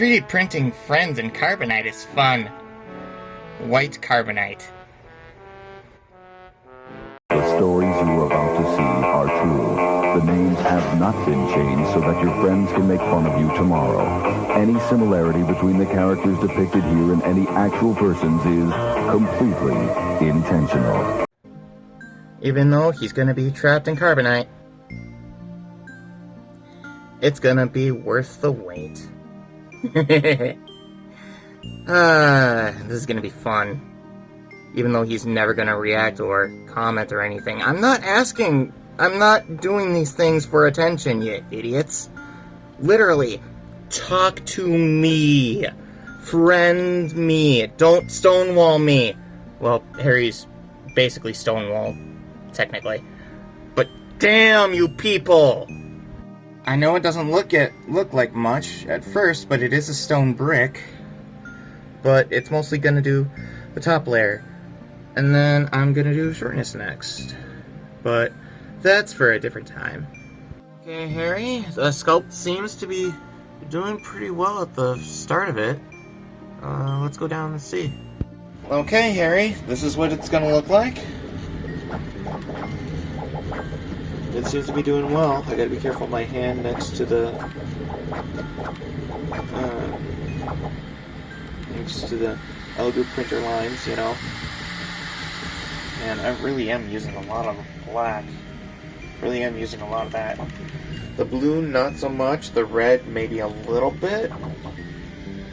3D printing friends in Carbonite is fun. White Carbonite. The stories you are about to see are true. The names have not been changed so that your friends can make fun of you tomorrow. Any similarity between the characters depicted here and any actual persons is completely intentional. Even though he's gonna be trapped in Carbonite, it's gonna be worth the wait. This is gonna be fun. Even though he's never gonna react or comment or anything. I'm not doing these things for attention, you idiots. Literally, talk to me. Friend me. Don't stonewall me. Well, Harry's basically stonewall, technically. But damn you people! I know it doesn't look like much at first, but it is a stone brick. But it's mostly gonna do the top layer. And then I'm gonna do shortness next. But that's for a different time. Okay, Harry, the sculpt seems to be doing pretty well at the start of it. Let's go down and see. Okay, Harry, this is what it's gonna look like. It seems to be doing well. I gotta be careful of my hand next to the Elegoo printer lines, you know. And I really am using a lot of black. Really am using a lot of that. The blue, not so much. The red, maybe a little bit.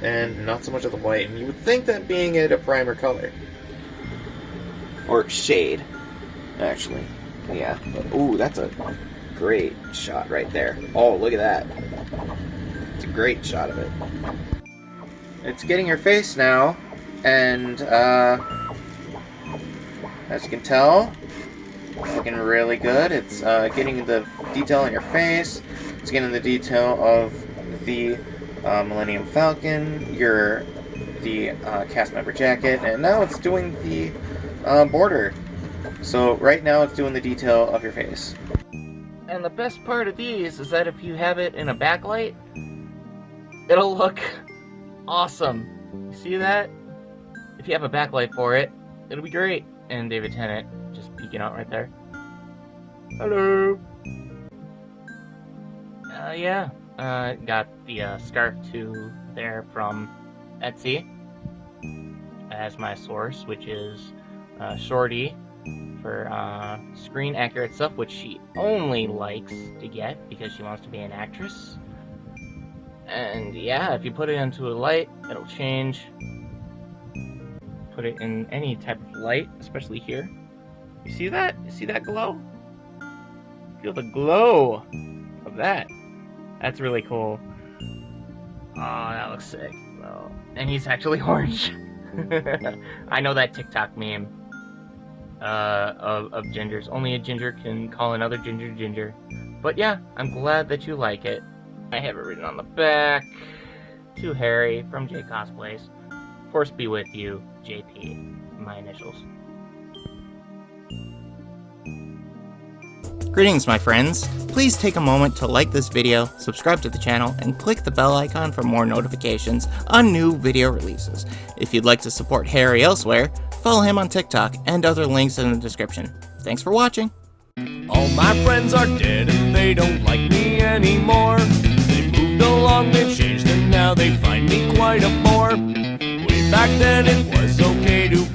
And not so much of the white. And you would think that being it a primer color. Or shade, actually. Yeah. Ooh, that's a great shot right there. Oh, look at that. It's a great shot of it. It's getting your face now. And, as you can tell, it's looking really good. It's getting the detail in your face. It's getting the detail of the Millennium Falcon, the cast member jacket, and now it's doing the border. So right now it's doing the detail of your face. And the best part of these is that if you have it in a backlight, it'll look awesome. You see that? If you have a backlight for it, it'll be great. And David Tennant just peeking out right there. Hello! Yeah. Got the scarf too there from Etsy as my source, which is Shorty for screen accurate stuff, which she only likes to get because she wants to be an actress. And yeah, if you put it into a light, it'll change. Put it in any type of light, especially here. You see that? You see that glow? Feel the glow of that. That's really cool. Oh, that looks sick. Well, and he's actually orange. I know that TikTok meme of gingers. Only a ginger can call another ginger ginger. But yeah, I'm glad that you like it. I have it written on the back. To Harry from JakeCosplays. Force be with you, JP. My initials. Greetings, my friends. Please take a moment to like this video, subscribe to the channel, and click the bell icon for more notifications on new video releases. If you'd like to support Harry elsewhere, follow him on TikTok and other links in the description. Thanks for watching. All my friends are dead and they don't like me anymore. They moved along, they've changed, and now they find me quite a bore. Way back then it was okay to